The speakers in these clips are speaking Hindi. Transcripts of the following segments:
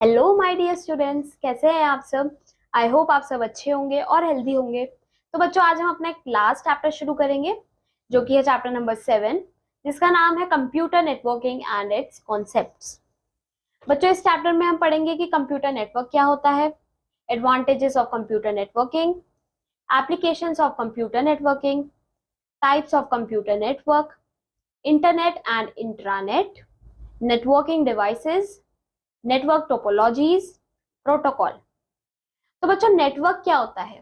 हेलो माय डियर स्टूडेंट्स, कैसे हैं आप सब। आई होप आप सब अच्छे होंगे और हेल्दी होंगे। तो बच्चों, आज हम अपना एक क्लास चैप्टर शुरू करेंगे जो कि है चैप्टर नंबर 7, जिसका नाम है computer networking and it's concepts. बच्चों, इस चैप्टर में हम पढ़ेंगे कि कंप्यूटर नेटवर्क क्या होता है, advantages of computer networking, applications of computer networking, types of computer network, internet and intranet, networking devices, network topologies, protocol. तो बच्चों, नेटवर्क क्या होता है।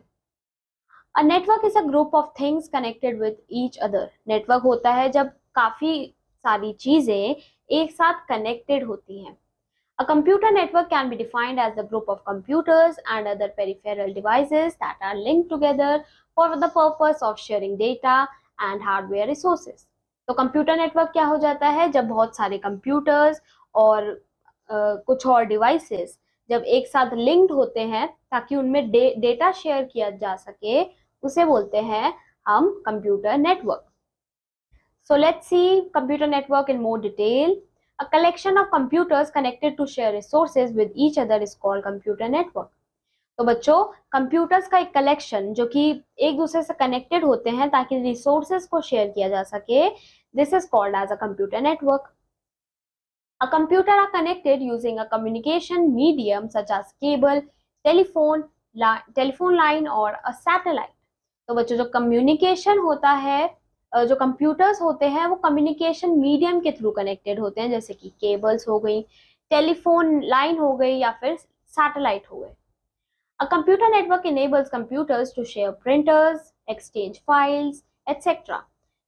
अ network is a group of things connected with each other. Network होता है जब काफी सारी चीजें एक साथ कनेक्टेड होती हैं। A computer network can be defined as the group of computers and other peripheral devices that are linked together for the purpose of sharing data and hardware resources. तो कंप्यूटर नेटवर्क क्या हो जाता है, जब बहुत सारे कंप्यूटर्स और कुछ और डिवाइसेस जब एक साथ लिंक्ड होते हैं ताकि उनमें डेटा शेयर किया जा सके, उसे बोलते हैं हम computer network. So let's see computer network in more detail. A collection of computers connected to share resources with each other is called computer network. तो बच्चों, कंप्यूटर्स का एक कलेक्शन जो कि एक दूसरे से कनेक्टेड होते हैं ताकि रिसोर्सेज को शेयर किया जा सके, this is called as a computer network. A computer are connected using a communication medium such as cable, telephone, telephone line or a satellite. तो बच्चों, जो कम्युनिकेशन होता है, जो कंप्यूटर्स होते हैं वो कम्युनिकेशन मीडियम के थ्रू कनेक्टेड होते हैं, जैसे कि केबल्स हो गई, टेलीफोन लाइन हो गई या फिर सैटेलाइट हो गए। A computer network enables computers to share printers, exchange files, etc.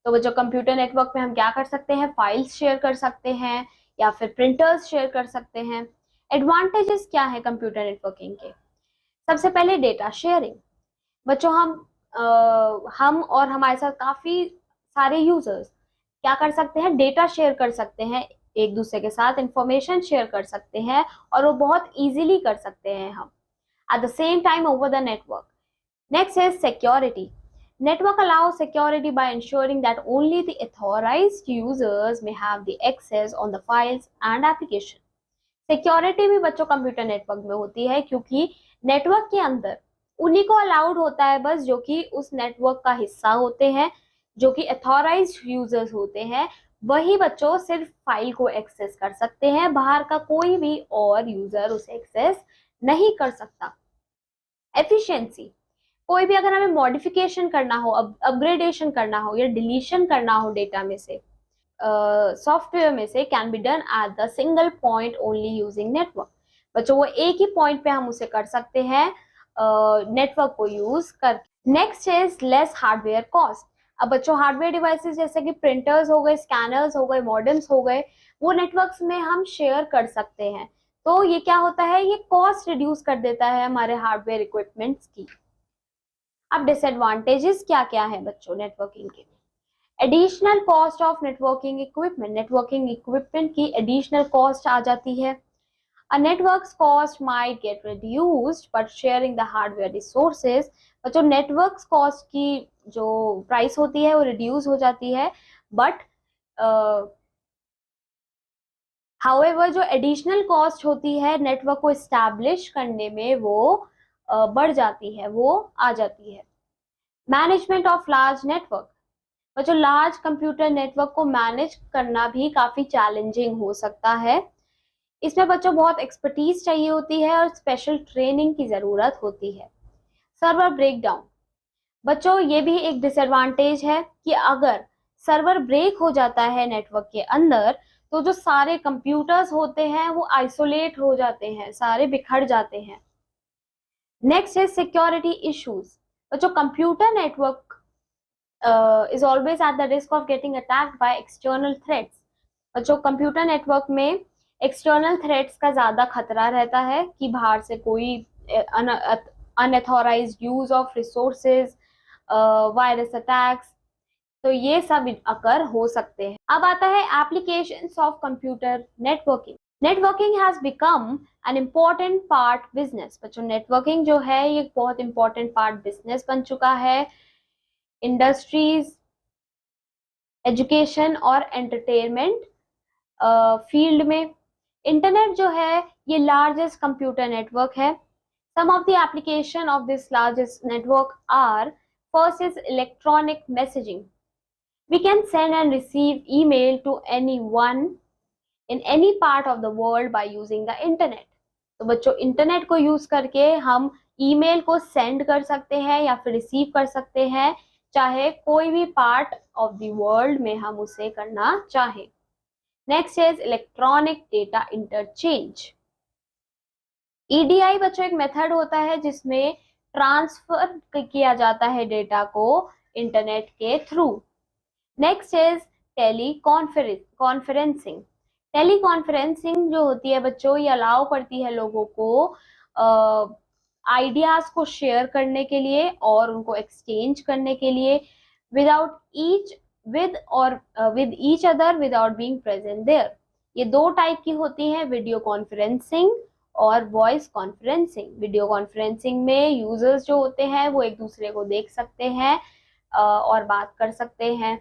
तो बच्चों, कंप्यूटर नेटवर्क में हम क्या कर सकते हैं, फाइल्स शेयर कर सकते हैं या फिर प्रिंटर्स शेयर कर सकते हैं। एडवांटेजेस क्या है कंप्यूटर नेटवर्किंग के। सबसे पहले डेटा शेयरिंग। बच्चों, हम और हमारे साथ काफी सारे यूजर्स क्या कर सकते हैं, डेटा शेयर कर सकते हैं, एक दूसरे के साथ इंफॉर्मेशन शेयर कर सकते हैं और वो बहुत इजीली कर सकते हैं हम at the same time over the network. Next is security. Network allows security by ensuring that only the authorized users may have the access on the files and application. Security भी बच्चों कंप्यूटर नेटवर्क में होती है क्योंकि नेटवर्क के अंदर उन्हीं को अलाउड होता है बस जो कि उस नेटवर्क का हिस्सा होते हैं, जो कि अथॉराइज्ड यूजर्स होते हैं, वही बच्चों सिर्फ फाइल को एक्सेस कर सकते हैं, बाहर का कोई भी और यूजर उसे एक्सेस नहीं कर सकता। एफिशिएंसी। कोई भी अगर हमें मॉडिफिकेशन करना हो, अपग्रेडेशन करना हो या डिलीशन करना हो डेटा में से, सॉफ्टवेयर में से, can be done at the single point only using network. बच्चों, वो एक ही पॉइंट पे हम उसे कर सकते हैं नेटवर्क को यूज कर। Next is less hardware cost. अब बच्चों, हार्डवेयर डिवाइसेस जैसे कि प्रिंटर्स हो गए, स्कैनर्स हो गए, मॉडेम्स हो गए, वो नेटवर्क्स में हम शेयर कर सकते हैं। तो ये क्या होता है, ये कॉस्ट रिड्यूस कर देता है हमारे हार्डवेयर इक्विपमेंट्स की। अब डिसएडवांटेजेस क्या क्या है बच्चों नेटवर्किंग के। Additional cost of networking equipment. Networking equipment की एडिशनल कॉस्ट आ जाती है। A network's cost might get reduced, but sharing the hardware resources, बच्चों नेटवर्क्स कॉस्ट की जो प्राइस होती है वो रिड्यूस हो जाती है, बट हाउएवर जो एडिशनल कॉस्ट होती है नेटवर्क को इस्टेब्लिश करने में वो बढ़ जाती है, वो आ जाती है। Management of large network. बच्चों, लार्ज कंप्यूटर नेटवर्क को मैनेज करना भी काफी चैलेंजिंग हो सकता है। इसमें बच्चों बहुत एक्सपर्टीज चाहिए होती है और स्पेशल ट्रेनिंग की जरूरत होती है। Server breakdown. बच्चों, ये भी एक डिसएडवांटेज है कि अगर सर्वर ब्रेक हो जाता है नेटवर्क के अंदर तो जो सारे कंप्यूटर्स होते हैं वो आइसोलेट हो जाते हैं, सारे बिखर जाते हैं। नेक्स्ट है सिक्योरिटी इश्यूज। बच्चों, computer network is always at the risk of getting attacked by external threats. बच्चों, कंप्यूटर नेटवर्क में एक्सटर्नल थ्रेट्स का ज्यादा खतरा रहता है कि बाहर से कोई unauthorised use of resources, virus attacks, तो ये सब अकर हो सकते हैं। अब आता है applications of computer networking. Networking has become an important part business. बच्चों, नेटवर्किंग जो है ये बहुत इंपॉर्टेंट पार्ट बिजनेस बन चुका है। इंडस्ट्रीज, एजुकेशन और एंटरटेनमेंट फील्ड में इंटरनेट जो है ये लार्जेस्ट कंप्यूटर नेटवर्क है। Some of the application of this largest network are, first is electronic messaging. We can send and receive email to anyone in any part of the world by using the internet। तो बच्चों इंटरनेट को यूज करके हम ईमेल को सेंड कर सकते हैं या फिर रिसीव कर सकते हैं, चाहे कोई भी पार्ट ऑफ द वर्ल्ड में हम उसे करना चाहें। Next is electronic data interchange. EDI बच्चों एक मेथड होता है जिसमें ट्रांसफर किया जाता है डेटा को इंटरनेट के through. Next is teleconferencing. Teleconferencing जो होती है बच्चों, ये अलाउ करती है लोगों को आइडियाज को शेयर करने के लिए और उनको एक्सचेंज करने के लिए without with each other without being present there. ये दो टाइप की होती है, वीडियो कॉन्फ्रेंसिंग और वॉइस कॉन्फ्रेंसिंग। वीडियो कॉन्फ्रेंसिंग में यूजर्स जो होते हैं वो एक दूसरे को देख सकते हैं और बात कर सकते हैं।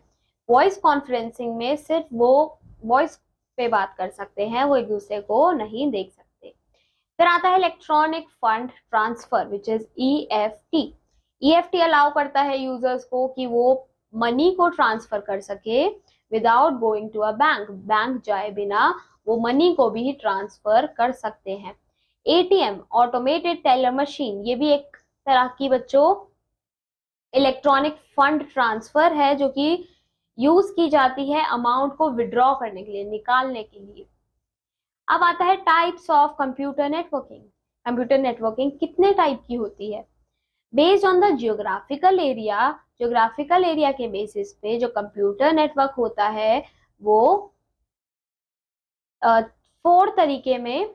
वॉइस कॉन्फ्रेंसिंग में सिर्फ वो वॉइस पे बात कर सकते हैं, वो एक दूसरे को नहीं देख सकते। फिर आता है electronic fund transfer which is EFT। EFT allow करता है यूजर्स को कि वो मनी को ट्रांसफर कर सके without going to a bank. Bank जाए बिना वो मनी को भी ट्रांसफर कर सकते हैं। ATM ऑटोमेटेड टेलर मशीन, ये भी एक तरह की बच्चों इलेक्ट्रॉनिक फंड ट्रांसफर है जो कि यूज की जाती है अमाउंट को विड्रॉ करने के लिए, निकालने के लिए। अब आता है types of computer networking. Computer networking कितने टाइप की होती है? Based on the geographical area के बेसिस पे जो कंप्यूटर नेटवर्क होता है वो 4 तरीके में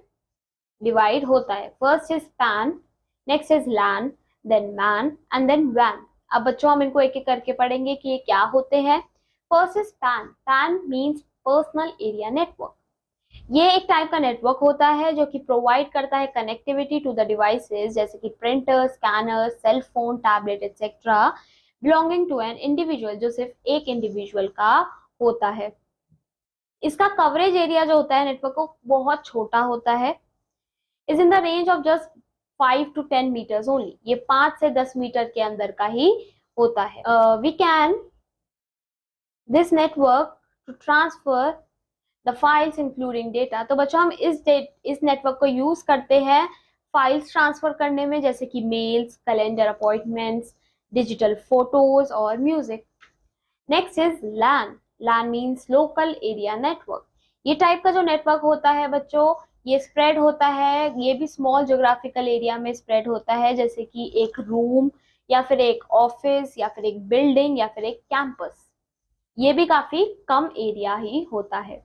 डिवाइड होता है। First is PAN, next is LAN, then MAN and then वैन। अब बच्चों हम इनको एक एक करके पढ़ेंगे कि ये क्या होते हैं। First is pan. Pan means personal area network. ये एक टाइप का नेटवर्क होता है जो कि प्रोवाइड करता है कनेक्टिविटी टू द डिवाइसेस जैसे कि printer, scanner, cell phone, tablet etcetera belonging to an individual, जो सिर्फ एक इंडिविजुअल का होता है। इसका कवरेज एरिया जो होता है नेटवर्क को बहुत छोटा होता है, is in the range of just 5 to 10 meters only. ये 5 से 10 मीटर के अंदर का ही होता है। We can this network to transfer the files including data. तो बच्चों हम इस नेटवर्क को यूज करते हैं फाइल्स ट्रांसफर करने में, जैसे कि mails, calendar appointments, digital photos और music. Next is LAN. LAN means local area network. ये टाइप का जो नेटवर्क होता है बच्चों, ये स्प्रेड होता है, ये भी स्मॉल ज्योग्राफिकल एरिया में स्प्रेड होता है, जैसे कि एक रूम या फिर एक ऑफिस या फिर एक बिल्डिंग या फिर एक कैंपस। ये भी काफी कम एरिया ही होता है।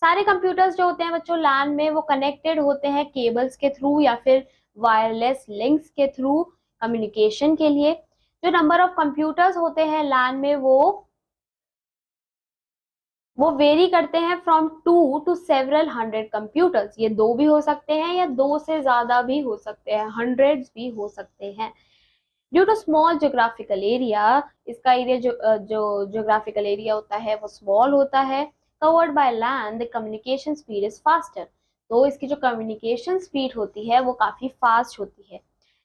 सारे कंप्यूटर्स जो होते हैं बच्चों लैन में वो कनेक्टेड होते हैं केबल्स के थ्रू या फिर वायरलेस लिंक्स के थ्रू कम्युनिकेशन के लिए। जो नंबर ऑफ कंप्यूटर्स होते हैं लैन में वो वेरी करते हैं from 2 to several hundred computers. ये 2 भी हो सकते हैं या 2 से ज्यादा भी हो सकते हैं, हंड्रेड्स भी हो सकते हैं। Due to small geographical area, इसका एरिया जो ज्योग्राफिकल एरिया होता है वो स्मॉल होता है। Covered by LAN the communication speed is faster. तो इसकी जो कम्युनिकेशन स्पीड होती है वो काफी फास्ट होती है।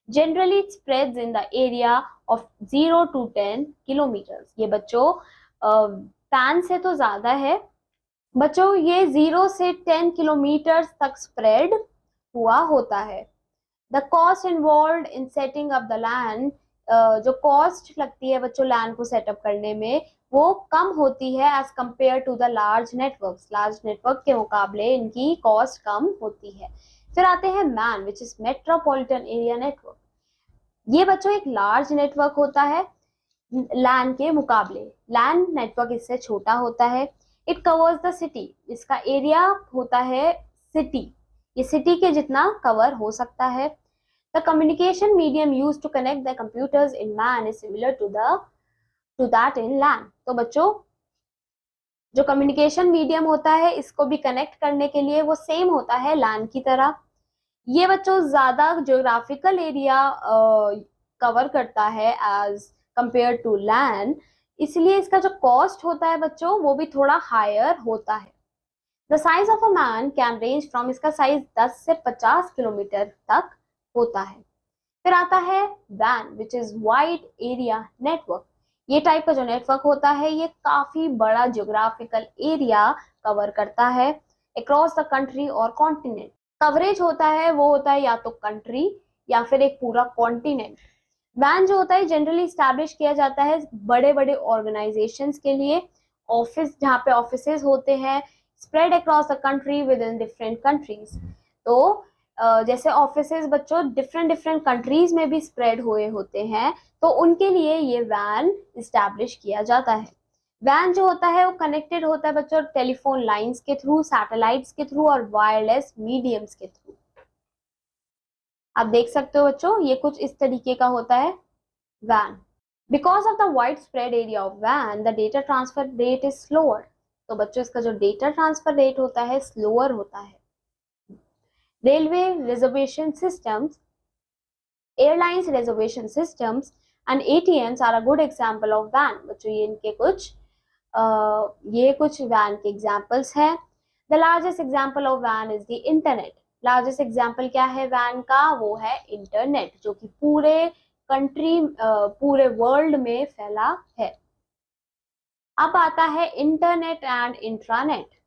Generally it spreads in the area of 0 to 10 kilometres. ये बच्चों पैन से तो ज्यादा है बच्चों, ये 0 से 10 किलोमीटर तक स्प्रेड हुआ होता है। The cost involve in setting up the LAN, जो कॉस्ट लगती है बच्चों लैन को सेटअप करने में वो कम होती है as compare to the large networks. Large network के मुकाबले इनकी कॉस्ट कम होती है। फिर आते हैं man which is metropolitan area network. ये बच्चों एक लार्ज नेटवर्क होता है लैन के मुकाबले। लैन नेटवर्क इससे छोटा होता है। It covers the city. इसका एरिया होता है सिटी, ये सिटी के जितना कवर हो सकता है। The communication medium used to connect the computers in MAN is similar to that in LAN. तो बच्चों जो कम्युनिकेशन मीडियम होता है इसको भी कनेक्ट करने के लिए वो सेम होता है लैन की तरह। ये बच्चों ज्यादा ज्योग्राफिकल एरिया कवर करता है एज कंपेयर टू लैन, इसलिए इसका जो कॉस्ट होता है बच्चों वो भी थोड़ा हायर होता है। The size of a man can range from, इसका साइज 10 से 50 किलोमीटर तक होता है। फिर आता है वैन which is wide area network. ये टाइप का जो नेटवर्क होता है ये काफी बड़ा ज्योग्राफिकल एरिया कवर करता है अक्रॉस द कंट्री और कॉन्टिनेंट। कवरेज होता है वो होता है या तो कंट्री या फिर एक पूरा कॉन्टिनेंट। वैन जो होता है जनरली स्टैब्लिश किया जाता है बड़े बड़े ऑर्गेनाइजेशंस के लिए, ऑफिस जहाँ पे ऑफिसेज होते हैं spread across the country with in different countries. तो जैसे ऑफिसेज बच्चों डिफरेंट डिफरेंट कंट्रीज में भी स्प्रेड हुए होते हैं, तो उनके लिए ये वैन इस्टेब्लिश किया जाता है। वैन जो होता है वो कनेक्टेड होता है बच्चों टेलीफोन लाइंस के थ्रू, सैटेलाइट्स के थ्रू और वायरलेस मीडियम्स के थ्रू। आप देख सकते हो बच्चों ये कुछ इस तरीके का होता है van. Because of the wide spread area of when the data transfer rate is slower. तो बच्चों इसका जो डेटा ट्रांसफर रेट होता है स्लोअर होता है। Railway reservation systems, airlines reservation systems and ATMs are a good example of वैन। बच्चों ये कुछ वैन के एग्जांपल्स हैं। द लार्जेस्ट एग्जांपल ऑफ वैन is the internet. Largest example क्या है वैन का, वो है इंटरनेट, जो कि पूरे वर्ल्ड में फैला है। अब आता है इंटरनेट एंड इंट्रानेट।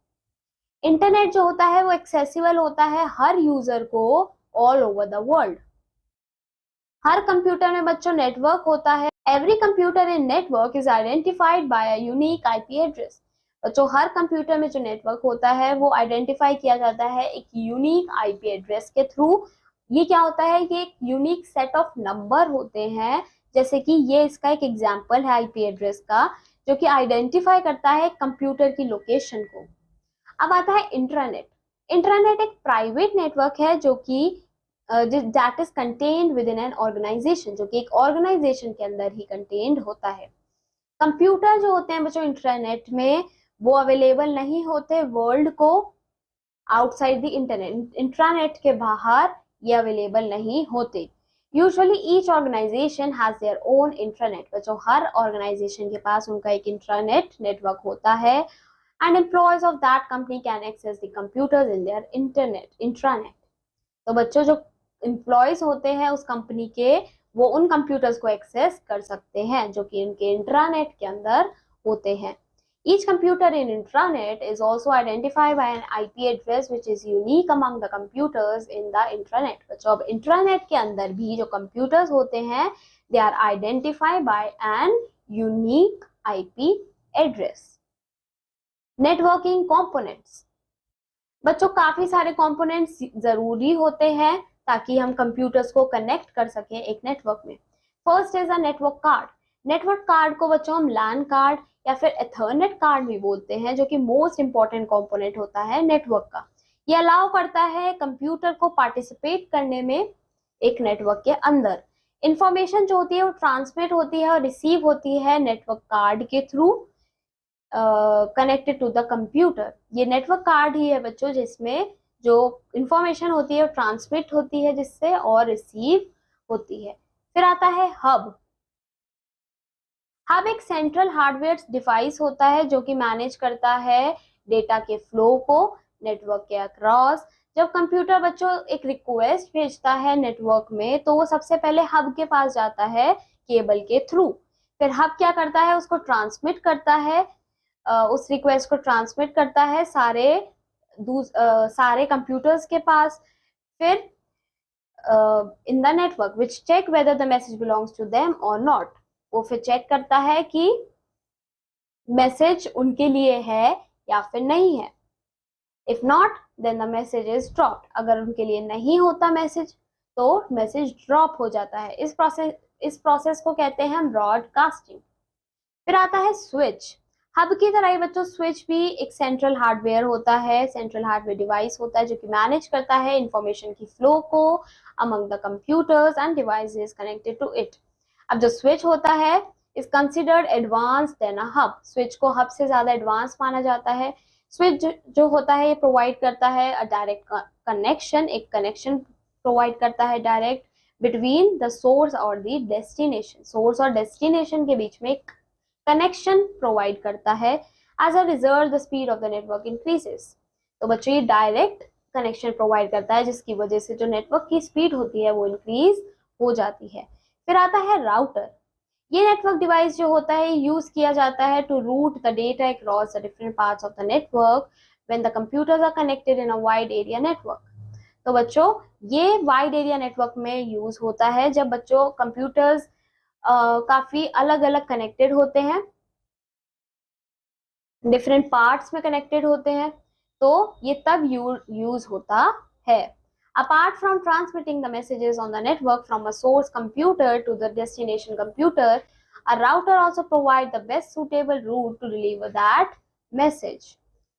इंटरनेट जो होता है वो एक्सेसिबल होता है हर यूजर को all over the world. Her computer में बच्चों नेटवर्क होता है। Every computer in network is identified by a unique IP address. बच्चों हर कंप्यूटर में जो नेटवर्क होता है वो आइडेंटिफाई किया जाता है एक यूनिक आईपी एड्रेस के थ्रू। ये क्या होता है, ये एक यूनिक सेट ऑफ नंबर होते हैं, जैसे कि ये इसका एक एग्जांपल है आईपी एड्रेस का, जो कि आइडेंटिफाई करता है कंप्यूटर की लोकेशन को। अब आता है इंट्रानेट। इंट्रानेट एक प्राइवेट नेटवर्क है जो कि that is contained within an organisation, जो कि एक ऑर्गेनाइजेशन के अंदर ही कंटेन्ड होता है। कंप्यूटर जो होते हैं बच्चों इंटरनेट में वो अवेलेबल नहीं होते वर्ल्ड को आउटसाइड द इंटरनेट, इंट्रानेट के बाहर ये अवेलेबल नहीं होते। Usually each organisation has their own intranet. बच्चों हर ऑर्गेनाइजेशन के पास उनका एक इंट्रानेट नेटवर्क होता है and employees of that company can access the computers in their intranet। तो बच्चों जो एम्प्लॉयज होते हैं उस कंपनी के वो उन कंप्यूटर्स को एक्सेस कर सकते हैं जो कि इनके इंट्रानेट के अंदर होते हैं। Each computer in intranet is also identified by an IP address which is unique among the computers in the intranet। बच्चों अब इंट्रानेट के अंदर भी जो कंप्यूटर्स होते हैं they are identified by an unique IP address। Networking components. बच्चों काफी सारे कंपोनेंट्स जरूरी होते हैं ताकि हम कंप्यूटर्स को कनेक्ट कर सकें एक नेटवर्क में। First is a network card. Network card को बच्चों हम लैन कार्ड या फिर एथरनेट कार्ड भी बोलते हैं, जो कि मोस्ट इंपॉर्टेंट कंपोनेंट होता है नेटवर्क का। ये अलाउ करता है कंप्यूटर को पार्टिसिपेट करने में एक नेटवर्क के अंदर। इंफॉर्मेशन जो होती है वो ट्रांसमिट होती है और रिसीव होती है नेटवर्क कार्ड के through connected to the computer. ये नेटवर्क कार्ड ही है बच्चों जिसमें जो इंफॉर्मेशन होती है वो ट्रांसमिट होती है जिससे और रिसीव होती है। फिर आता है हब। हब एक सेंट्रल हार्डवेयर डिवाइस होता है जो कि मैनेज करता है डेटा के फ्लो को नेटवर्क के अक्रॉस। जब कंप्यूटर बच्चों एक रिक्वेस्ट भेजता है नेटवर्क में तो वो सबसे पहले हब के पास जाता है केबल के थ्रू। फिर हब क्या करता है, उसको ट्रांसमिट करता है, उस रिक्वेस्ट को ट्रांसमिट करता है सारे कंप्यूटर्स के पास। फिर in the network which check whether the message belongs to them और नॉट। वो फिर चेक करता है कि मैसेज उनके लिए है या फिर नहीं है। If not then the message is dropped. अगर उनके लिए नहीं होता मैसेज तो मैसेज ड्रॉप हो जाता है। इस प्रोसेस को कहते हैं हम ब्रॉडकास्टिंग। फिर आता है स्विच। हब की तरह ही बच्चों स्विच भी एक सेंट्रल हार्डवेयर होता है, सेंट्रल हार्डवेयर डिवाइस होता है जो कि मैनेज करता है इंफॉर्मेशन की फ्लो को among the computers and devices connected to it. अब जो स्विच होता है is considered advance than a hub. Switch को हब से ज्यादा एडवांस माना जाता है। स्विच जो होता है ये प्रोवाइड करता है अ डायरेक्ट कनेक्शन, एक कनेक्शन प्रोवाइड करता है डायरेक्ट बिटवीन द सोर्स और द डेस्टिनेशन। सोर्स और डेस्टिनेशन के बीच में एक कनेक्शन प्रोवाइड करता है। As a result the speed of the network increases. तो बच्चों ये डायरेक्ट कनेक्शन प्रोवाइड करता है, जिसकी वजह से जो नेटवर्क की स्पीड होती है वो इंक्रीज हो जाती है। फिर आता है राउटर। ये नेटवर्क डिवाइस जो होता है यूज किया जाता है to route the data across the different parts of the network when the computers are connected in a wide area network. तो बच्चों ये वाइड एरिया नेटवर्क में यूज होता है जब बच्चों कंप्यूटर्स काफी अलग अलग कनेक्टेड होते हैं, डिफरेंट पार्ट्स में कनेक्टेड होते हैं, तो ये तब यूज होता है। Apart from transmitting the messages on the network from a source computer to the destination computer, a router also provides the best suitable route to deliver that message.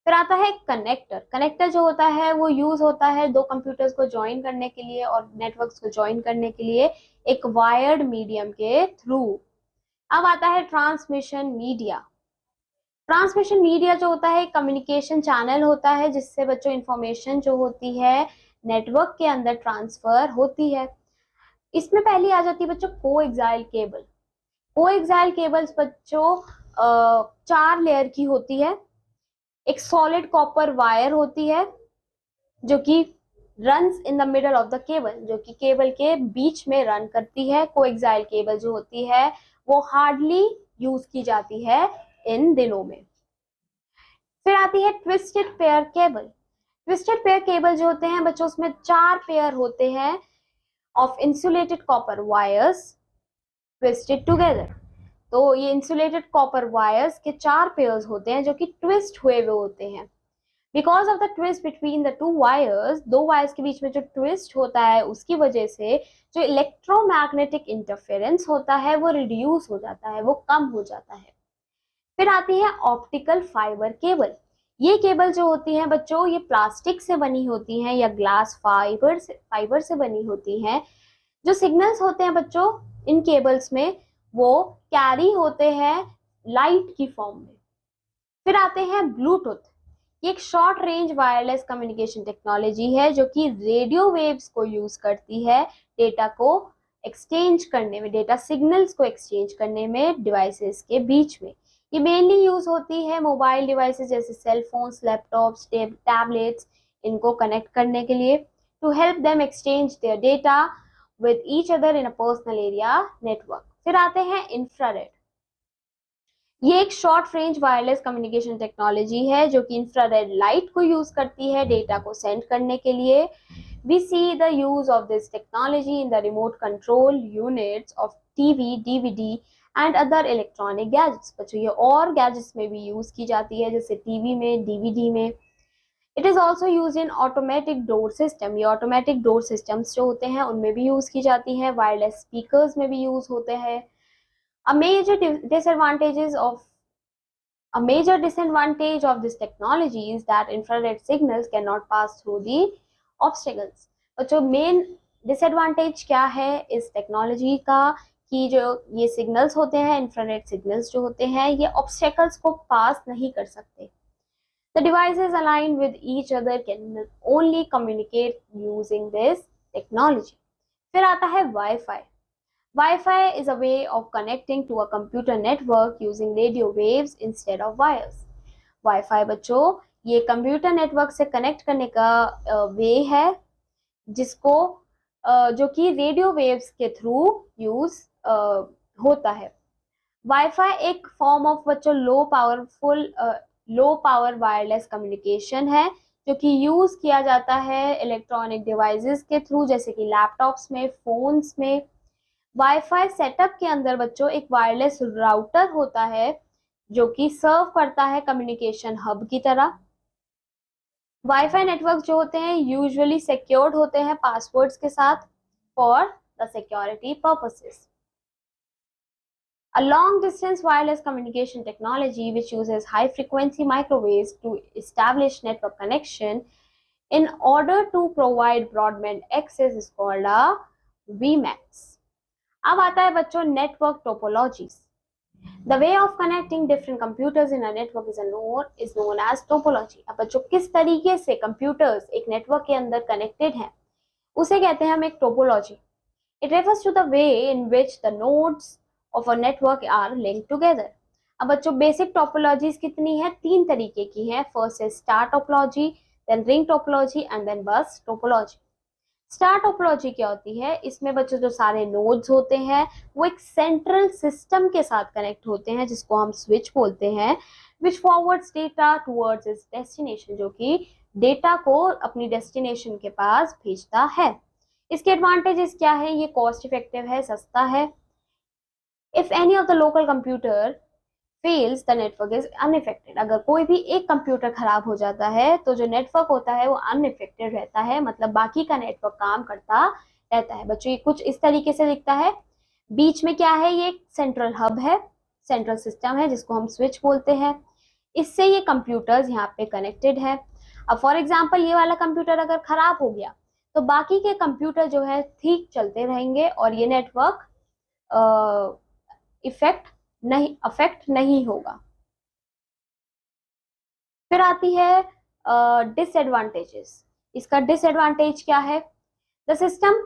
फिर आता है कनेक्टर। कनेक्टर जो होता है वो यूज होता है दो कंप्यूटर्स को ज्वाइन करने के लिए और नेटवर्क्स को ज्वाइन करने के लिए एक वायर्ड मीडियम के थ्रू। अब आता है ट्रांसमिशन मीडिया। ट्रांसमिशन मीडिया जो होता है कम्युनिकेशन चैनल होता है जिससे बच्चों इंफॉर्मेशन जो होती है नेटवर्क के अंदर ट्रांसफर होती है। इसमें पहली आ जाती है बच्चों कोएक्सियल केबल। कोएक्सियल केबल्स बच्चों 4 लेयर की होती है। एक सॉलिड कॉपर वायर होती है जो कि runs in the middle of the cable, जो कि केबल के बीच में रन करती है। कोएक्सियल केबल जो होती है वो हार्डली यूज की जाती है इन दिनों में। फिर आती है twisted pair cable. Twisted pair cable जो होते हैं बच्चों उसमें 4 पेयर होते हैं of insulated copper wires twisted together. तो ये इंसुलेटेड कॉपर वायर्स के 4 पेयर्स होते हैं जो कि ट्विस्ट हुए हुए होते हैं। Because of the twist between the two wires, दो वायर्स के बीच में जो ट्विस्ट होता है उसकी वजह से जो इलेक्ट्रोमैग्नेटिक इंटरफेरेंस होता है वो रिड्यूस हो जाता है, वो कम हो जाता है। फिर आती है ऑप्टिकल फाइबर केबल। ये केबल जो होती है बच्चों ये प्लास्टिक से बनी होती हैं या ग्लास फाइबर से बनी होती हैं। जो सिग्नल्स होते हैं बच्चों इन केबल्स में वो कैरी होते हैं लाइट की फॉर्म में। फिर आते हैं ब्लूटूथ। ये एक short range wireless communication technology है जो कि रेडियो वेव्स को यूज करती है डेटा को एक्सचेंज करने में, डेटा सिग्नल्स को एक्सचेंज करने में डिवाइसेस के बीच में। ये मेनली यूज होती है मोबाइल डिवाइसेस जैसे सेल फोन्स, लैपटॉप्स, टैबलेट्स, इनको कनेक्ट करने के लिए to help them exchange their data with each other in a personal area network. फिर आते हैं इंफ्रारेड। ये एक short range wireless communication technology है जो कि इंफ्रारेड लाइट को यूज करती है डेटा को सेंड करने के लिए। We see the use of this technology in the remote control units of TV, DVD and other electronic gadgets. बच्चों ये और गैजेट्स में भी यूज की जाती है जैसे टीवी में, डीवीडी में। It is also use in automatic door system. ये ऑटोमेटिक डोर सिस्टम्स जो होते हैं उनमें भी यूज की जाती है। वायरलेस स्पीकर्स में भी यूज होते हैं। A major disadvantage of this technology is that infrared signals cannot pass through the obstacles. बच्चों मेन डिसएडवांटेज क्या है इस टेक्नोलॉजी का कि जो ये सिग्नल्स होते हैं, इंफ्रारेड सिग्नल्स जो होते हैं ये ऑब्स्टेकल्स को पास नहीं कर सकते। The devices aligned with each other can only communicate using this technology. फिर आता है wifi. Wi-Fi is a way of connecting to a computer network using radio waves instead of wires. Wi-Fi बच्चों ये कंप्यूटर नेटवर्क से कनेक्ट करने का वे है जिसको जो कि रेडियो वेव्स के थ्रू यूज होता है। Wi-Fi एक फॉर्म ऑफ बच्चों लो पावर वायरलेस कम्युनिकेशन है जो कि यूज किया जाता है इलेक्ट्रॉनिक डिवाइसेस के थ्रू जैसे कि लैपटॉप्स में, फोन्स में। वाईफाई सेटअप के अंदर बच्चों एक वायरलेस राउटर होता है जो कि सर्व करता है कम्युनिकेशन हब की तरह। वाईफाई नेटवर्क जो होते हैं यूजुअली सिक्योर्ड होते हैं पासवर्ड्स के साथ for the security purposes. A long distance wireless communication technology which uses high frequency microwaves to establish network connection in order to provide broadband access is called a WiMAX. अब आता है बच्चों network topologies. The way of connecting different computers in a network is known as topology. अब बच्चों किस तरीके से कंप्यूटर्स एक नेटवर्क के अंदर कनेक्टेड हैं उसे कहते हैं हम एक topology. It refers to the way in which the nodes of a network are linked together. अब बच्चों बेसिक टोपोलॉजीज कितनी है? 3 तरीके की है। फर्स्ट है star topology, then ring topology and then bus topology. Star topology क्या होती है, इसमें बच्चों जो सारे नोड्स होते हैं वो एक सेंट्रल सिस्टम के साथ कनेक्ट होते हैं जिसको हम स्विच बोलते हैं, which forwards data towards its destination, जो कि डेटा को अपनी डेस्टिनेशन के पास भेजता है। इसके एडवांटेजेस क्या है, ये कॉस्ट इफेक्टिव है, सस्ता है। If any of the local computer fails the network is unaffected, अगर कोई भी एक कंप्यूटर खराब हो जाता है तो जो नेटवर्क होता है वो अनइफेक्टेड रहता है, मतलब बाकी का नेटवर्क काम करता रहता है। बच्चों ये कुछ इस तरीके से दिखता है। बीच में क्या है, ये एक सेंट्रल हब है, सेंट्रल सिस्टम है जिसको हम स्विच बोलते हैं। इससे ये कंप्यूटर्स यहाँ पे कनेक्टेड है। अब फॉर एग्जाम्पल ये वाला कंप्यूटर अगर खराब हो गया तो बाकी के कंप्यूटर जो है ठीक चलते रहेंगे और ये नेटवर्क अफेक्ट नहीं होगा। फिर आती है डिसएडवांटेजेस। इसका डिसएडवांटेज क्या है, the system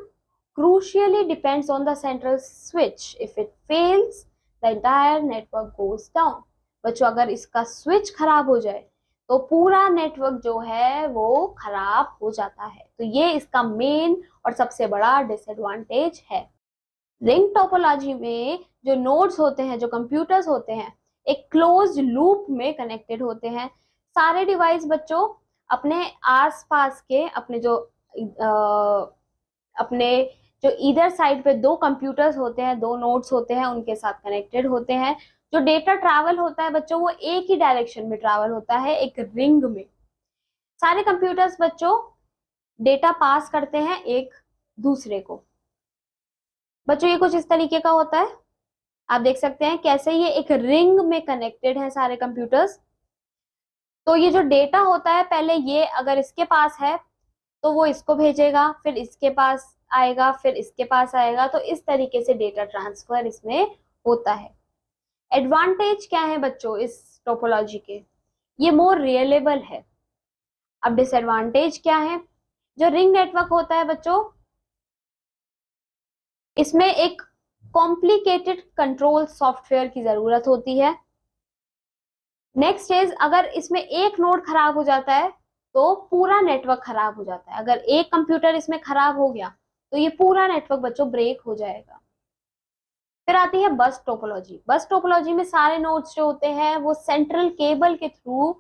crucially depends on the central switch. If it fails, the entire network goes down. बच्चों अगर इसका स्विच खराब हो जाए तो पूरा नेटवर्क जो है वो खराब हो जाता है। तो ये इसका मेन और सबसे बड़ा डिसएडवांटेज है। रिंग टोपोलॉजी में जो नोड्स होते हैं, जो कंप्यूटर्स होते हैं, एक क्लोज्ड लूप में कनेक्टेड होते हैं। सारे डिवाइस बच्चों अपने आसपास के अपने जो इधर साइड पे दो कंप्यूटर्स होते हैं, दो नोड्स होते हैं, उनके साथ कनेक्टेड होते हैं। जो डेटा ट्रैवल होता है बच्चों वो एक ही डायरेक्शन में ट्रैवल होता है, एक रिंग में। सारे कंप्यूटर्स बच्चों डेटा पास करते हैं एक दूसरे को। बच्चों ये कुछ इस तरीके का होता है, आप देख सकते हैं कैसे ये एक रिंग में कनेक्टेड है सारे कंप्यूटर्स। तो ये जो डेटा होता है पहले ये अगर इसके पास है तो वो इसको भेजेगा, फिर इसके पास आएगा, फिर इसके पास आएगा। तो इस तरीके से डेटा ट्रांसफर इसमें होता है। एडवांटेज क्या है बच्चों इस टोपोलॉजी के, ये मोर रियलेबल है। अब डिसएडवांटेज क्या है, जो रिंग नेटवर्क होता है बच्चों इसमें एक कॉम्प्लिकेटेड कंट्रोल सॉफ्टवेयर की जरूरत होती है। नेक्स्ट इज अगर इसमें एक नोड खराब हो जाता है तो पूरा नेटवर्क खराब हो जाता है। अगर एक कंप्यूटर इसमें खराब हो गया तो ये पूरा नेटवर्क बच्चों ब्रेक हो जाएगा। फिर आती है बस टोपोलॉजी। बस टोपोलॉजी में सारे नोड्स जो होते हैं वो सेंट्रल केबल के थ्रू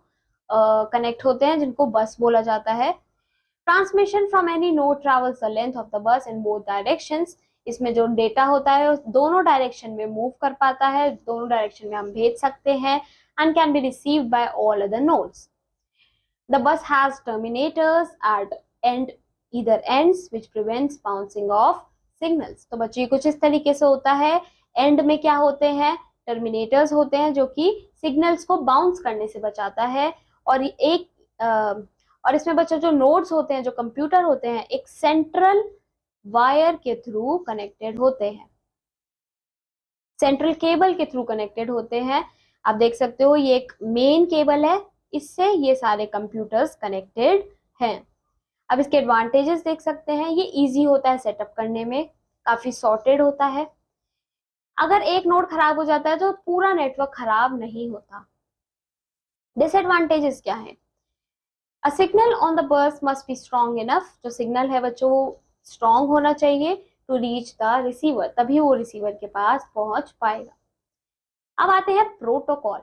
कनेक्ट होते हैं जिनको बस बोला जाता है। Transmission from any node travels the length of the bus in both directions. इसमें जो डेटा होता है दोनों डायरेक्शन में मूव कर पाता है, दोनों डायरेक्शन में हम भेज सकते हैं and can be received by all other nodes. The bus has terminators at either ends which prevents bouncing off signals. तो बच्चे कुछ इस तरीके से होता है। एंड में क्या होते हैं, टर्मिनेटर्स होते हैं जो कि सिग्नल्स को बाउंस करने से बचाता है। और और इसमें बच्चों जो नोड्स होते हैं, जो कंप्यूटर होते हैं, एक सेंट्रल वायर के थ्रू कनेक्टेड होते हैं, सेंट्रल केबल के थ्रू कनेक्टेड होते हैं। आप देख सकते हो ये एक मेन केबल है, इससे ये सारे कंप्यूटर्स कनेक्टेड हैं। अब इसके एडवांटेजेस देख सकते हैं, ये इजी होता है सेटअप करने में, काफी सॉर्टेड होता है। अगर एक नोड खराब हो जाता है तो पूरा नेटवर्क खराब नहीं होता। डिसएडवांटेजेस क्या है, a signal on the bus must be strong enough. जो सिग्नल है बच्चों स्ट्रॉन्ग होना चाहिए टू रीच द रिसीवर, तभी वो रिसीवर के पास पहुंच पाएगा। अब आते हैं प्रोटोकॉल।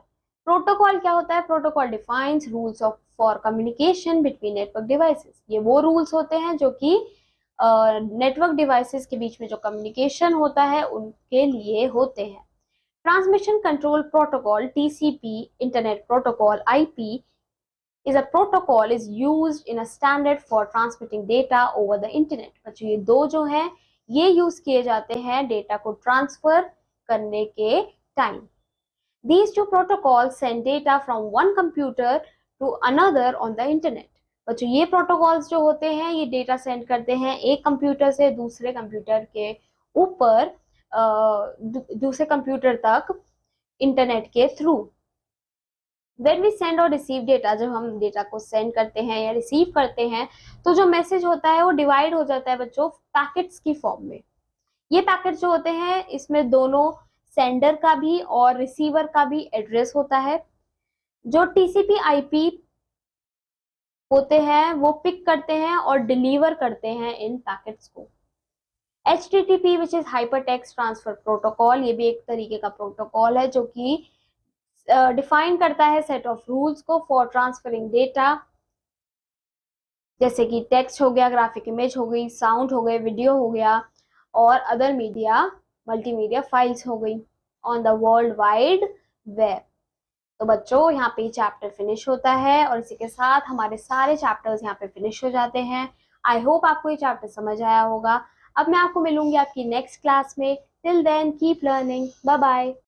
प्रोटोकॉल क्या होता है, protocol defines rules of for communication between network devices. ये वो रूल्स होते हैं जो कि नेटवर्क डिवाइसेस के बीच में जो कम्युनिकेशन होता है उनके लिए होते हैं। Transmission control protocol TCP, internet protocol IP is a protocol is used in a standard for transmitting data over the internet। बच्चों ये दो जो हैं ये यूज किए जाते हैं डेटा को ट्रांसफर करने के time. These two protocols send data from one computer to another on the internet। बच्चों ये प्रोटोकॉल्स जो होते हैं ये डेटा सेंड करते हैं एक कंप्यूटर से दूसरे कंप्यूटर के ऊपर, दूसरे कंप्यूटर तक इंटरनेट के थ्रू। When we send और रिसीव डेटा, जब हम डेटा को सेंड करते हैं या रिसीव करते हैं तो जो मैसेज होता है वो डिवाइड हो जाता है बच्चों पैकेट्स की फॉर्म में। ये पैकेट्स जो होते हैं इसमें दोनों सेंडर का भी और रिसीवर का भी एड्रेस होता है। जो टीसीपी आईपी होते हैं वो पिक करते हैं और डिलीवर करते हैं इन पैकेट्स को। HTTP which is hyper text transfer protocol, ये भी एक तरीके का प्रोटोकॉल है जो कि डिफाइन करता है सेट ऑफ रूल्स को फॉर ट्रांसफरिंग डेटा, जैसे कि टेक्स्ट हो गया, ग्राफिक इमेज हो गई, साउंड हो गए, वीडियो हो गया और अदर मीडिया मल्टीमीडिया फाइल्स हो गई on the world wide web. तो बच्चों यहाँ पे चैप्टर फिनिश होता है और इसी के साथ हमारे सारे चैप्टर्स यहाँ पे फिनिश हो जाते हैं। आई होप आपको ये चैप्टर समझ आया होगा। अब मैं आपको मिलूंगी आपकी नेक्स्ट क्लास में। Till then keep learning, bye bye.